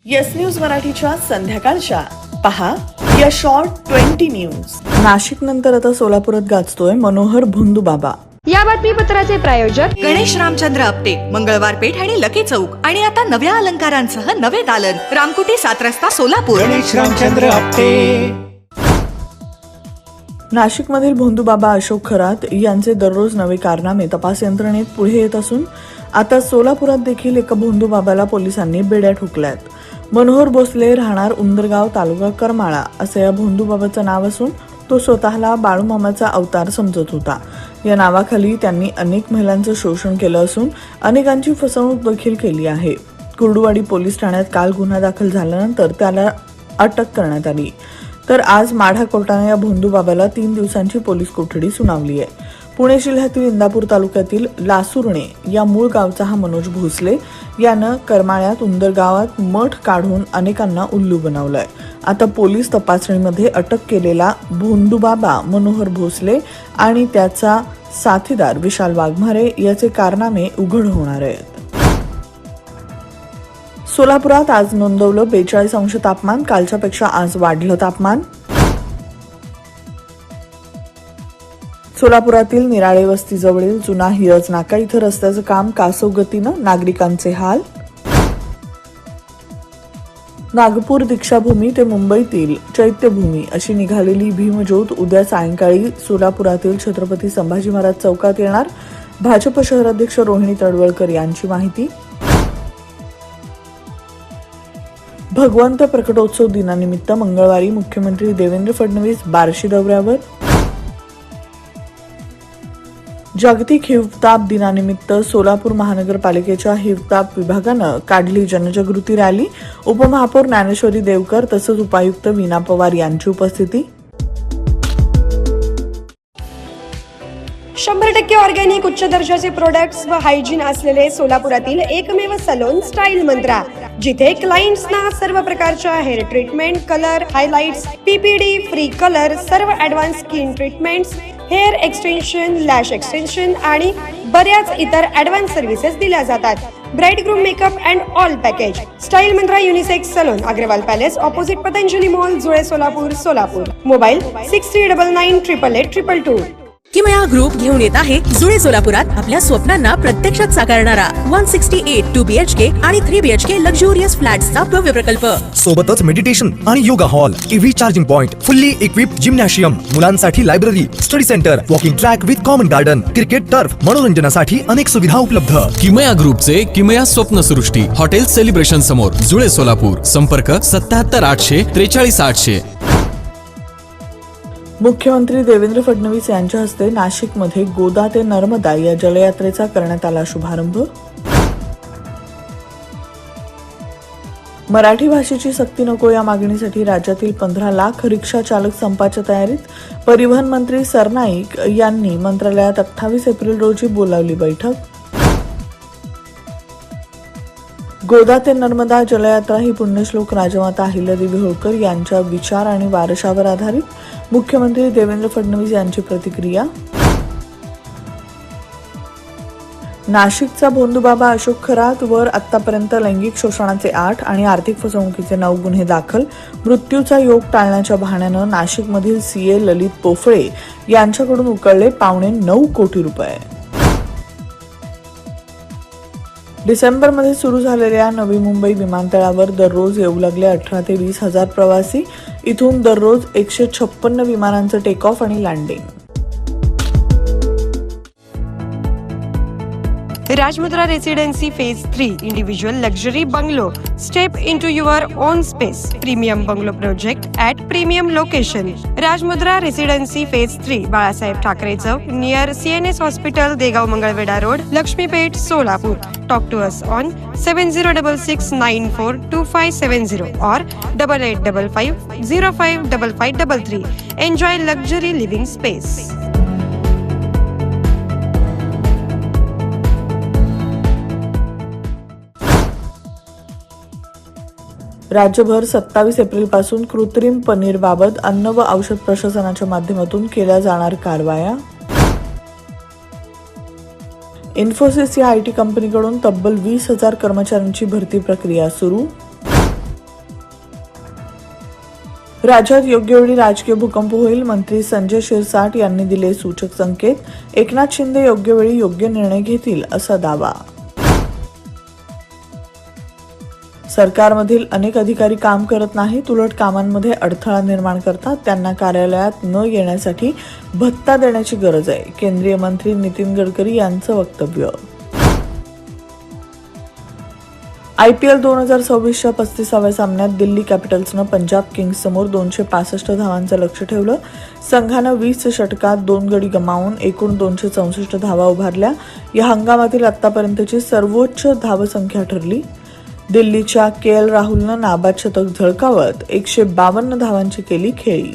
Yes news मराठीच्या संध्याकाळच्या पहा या शॉर्ट 20 न्यूज. नाशिक नंतर आता सोलापुरात गाजतोय मनोहर भोंदूबाबा. या बातमीपत्राचे प्रायोजक गणेश रामचंद्र आपटे, मंगळवार पेठ आणि लकी चौक. आणि आता नव्या अलंकारांसह नवे दालन, रामकुटी 7 रस्ता सोलापूर. गणेश रामचंद्र आपटे. नाशिकमधील भोंदूबाबा अशोक खरात यांचे दररोज नवे कारनामे तपास यंत्रणेत पुढे येत असून आता सोलापुरात देखील एका भोंदूबाबाला पोलिसांनी बेड्या ठोकल्यात. मनोहर भोसले, राहणार उंदरगाव, तालुका करमाळा असं या भोंदूबाबाचं नाव असून तो स्वतःला बाळूमामाचा अवतार समजत होता. या नावाखाली त्यांनी अनेक महिलांचं शोषण केलं असून अनेकांची फसवणूक देखील केली आहे. कुर्डुवाडी पोलीस ठाण्यात काल गुन्हा दाखल झाल्यानंतर त्याला अटक करण्यात आली. तर आज माढा कोर्टाने या भोंदूबाबाला 3 दिवसांची पोलीस कोठडी सुनावली आहे. पुणे जिल्ह्यातील इंदापूर तालुक्यातील लासुर्णे या मूळ गावचा हा मनोज भोसले यानं करमाळ्यात उंदरगावात मठ काढून अनेकांना उल्लू बनवलंय. आता पोलीस तपासणीमध्ये अटक केलेला भोंदूबाबा मनोहर भोसले आणि त्याचा साथीदार विशाल वाघमारे याचे कारनामे उघड होणार आहेत. सोलापुरात आज नोंदवलं 42 अंश तापमान. कालच्यापेक्षा आज वाढलं तापमान. सोलापुरातील निराळे वस्तीजवळील जुना हिरज नाका इथं रस्त्याचं काम कासव गतीनं, नागरिकांचे हाल. नागपूर दीक्षाभूमी ते मुंबईतील चैत्यभूमी अशी निघालेली भीमज्योत उद्या सायंकाळी सोलापुरातील छत्रपती संभाजी महाराज चौकात येणार. भाजप शहराध्यक्ष रोहिणी तडवळकर यांची माहिती. भगवंत प्रकटोत्सव दिनानिमित्त मंगळवारी मुख्यमंत्री देवेंद्र फडणवीस बार्शी दौऱ्यावर. जागतिक हिवताप दिनानिमित्त सोलापूर महानगरपालिकेच्या हिवताप विभागानं काढली जनजागृती रॅली. उपमहापौर ज्ञानेश्वरी देवकर तसंच उपायुक्त वीणा पवार यांची उपस्थिती. 100% ऑर्गॅनिक उच्च दर्जाचे प्रोडक्ट्स व हायजीन असलेले सोलापुरातील एकमेव सलोन स्टाईल मंत्रा, जिथे क्लायंट्सना सर्व प्रकारच्या hair treatment, colour, highlights, PPD, free colour, सर्व advance skin treatments, hair extension, lash extension आणि बऱ्याच इतर ॲडव्हान्स सर्व्हिसेस दिल्या जातात. Bride groom makeup and all package. Style Mantra unisex salon, Agarwal palace, opposite Patanjali mall, Jule, Solapur. Mobile 6399888822. किमया ग्रुप घेऊन येत आहे जुळे सोलापुरात आपल्या स्वप्नांना प्रत्यक्षात साकारणारा 168 2 BHK आणि 3 BHK लक्झुरियस फ्लॅट्सचा भव्य प्रकल्प. सोबतच मेडिटेशन आणि yoga hall, EV charging point, fully equipped gymnasium, मुलांसाठी library, study centre, walking track with common garden, cricket turf, मनोरंजनासाठी अनेक सुविधा उपलब्ध. किमया ग्रुपचे किमया स्वप्नसृष्टी हॉटेल सेलिब्रेशन समोर, जुळे, सोलापूर. संपर्क 77 800 43 800. मुख्यमंत्री देवेंद्र फडणवीस यांच्या हस्ते नाशिकमध्ये गोदा ते नर्मदा या जलयात्रेचा करण्यात आला शुभारंभ. मराठी भाषेची सक्ती नको या मागणीसाठी राज्यातील 15 लाख रिक्षा चालक संपाच्या तयारीत. परिवहन मंत्री सरनाईक यांनी मंत्रालयात 28 एप्रिल रोजी बोलावली बैठक. गोदा ते नर्मदा जलयात्रा ही पुण्यश्लोक राजमाता अहिल्यादेवी होळकर यांच्या विचार आणि वारशावर आधारित. मुख्यमंत्री देवेंद्र फडणवीस यांची प्रतिक्रिया. नाशिकचा भोंदूबाबा अशोक खरात वर आतापर्यंत लैंगिक शोषणाचे 8 आणि आर्थिक फसवणुकीचे 9 गुन्हे दाखल. मृत्यूचा योग टाळण्याच्या बहाण्यानं नाशिकमधील CA ललित पोफळे यांच्याकडून उकळले $9.25 कोटी. डिसेंबरमध्ये सुरू झालेल्या नवी मुंबई विमानतळावर दररोज येऊ लागले 18 ते 20 हजार प्रवासी. इथून दररोज 156 विमानांचं टेक ऑफ आणि landing. Rajmudra residency phase 3 individual luxury bungalow. Step into your own space. Premium bungalow project at premium location. Rajmudra residency phase 3, Balasaheb Thackeray chowk, near CNS hospital, Degaon Mangalwedha road, Laxmipeth, Solapur. Talk to us on 7066942570 or 8855055533. Enjoy luxury living space. राज्यभर 27 एप्रिलपासून कृत्रिम पनीरबाबत अन्न व औषध प्रशासनाच्या माध्यमातून केल्या जाणार कारवाया. इन्फोसिस या IT कंपनीकडून तब्बल 20,000 कर्मचाऱ्यांची भरती प्रक्रिया सुरू. राज्यात योग्य वेळी राजकीय भूकंप होईल, मंत्री संजय शिरसाट यांनी दिले सूचक संकेत. एकनाथ शिंदे योग्य वेळी योग्य निर्णय घेतील असा दावा. सरकारमधील अनेक अधिकारी काम करत नाहीत, उलट कामांमध्ये अडथळा निर्माण करतात. त्यांना कार्यालयात न येण्यासाठी भत्ता देण्याची गरज आहे. केंद्रीय मंत्री नितीन गडकरी यांचं वक्तव्य. IPL 2026च्या 35व्या सामन्यात दिल्ली कॅपिटल्सनं पंजाब किंग्स समोर 265 धावांचं लक्ष्य ठेवलं. संघानं 20 षटकात 2 गडी गमावून एकूण 264 धावा उभारल्या. या हंगामातील आतापर्यंतची सर्वोच्च धावसंख्या ठरली. दिल्लीच्या KL राहुलनं नाबाद शतक झळकावत 152 धावांची केली खेळी.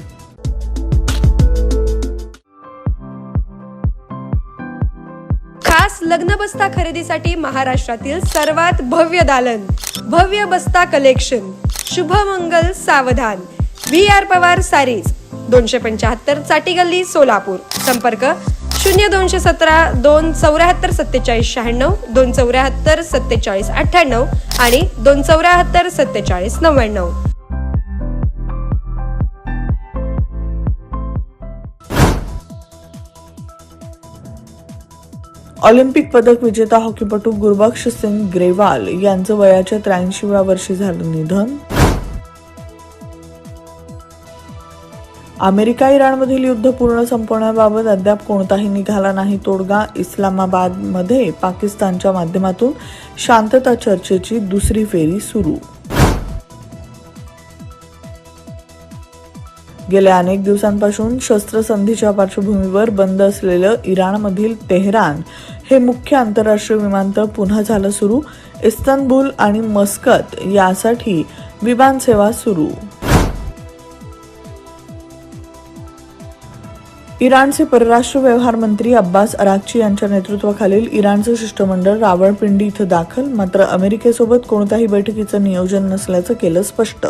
खास लग्न बस्ता खरेदीसाठी महाराष्ट्रातील सर्वात भव्य दालन, भव्य बस्ता कलेक्शन, शुभमंगल सावधान, VR पवार सारीज, 275 चाटी गल्ली सोलापूर. संपर्क 0217 274 47 96, 274 47 98 आणि 274 47 99. ऑलिम्पिक पदक विजेता हॉकीपटू गुरबख्श सिंग ग्रेवाल यांचं वयाच्या 83व्या वर्षी झालं निधन. अमेरिका इराणमधील युद्ध पूर्ण संपवण्याबाबत अद्याप कोणताही निघाला नाही तोडगा. इस्लामाबादमध्ये पाकिस्तानच्या माध्यमातून शांतता चर्चेची दुसरी फेरी सुरू. गेल्या अनेक दिवसांपासून शस्त्रसंधीच्या पार्श्वभूमीवर बंद असलेलं इराणमधील तेहरान हे मुख्य आंतरराष्ट्रीय विमानतळ पुन्हा झालं सुरू. इस्तानबुल आणि मस्कत यासाठी विमानसेवा सुरू. इराणचे परराष्ट्र व्यवहार मंत्री अब्बास अराक्ची यांच्या नेतृत्वाखालील इराणचं शिष्टमंडळ रावळपिंडी इथं दाखल. मात्र अमेरिकेसोबत कोणत्याही बैठकीचं नियोजन नसल्याचं केलं स्पष्ट.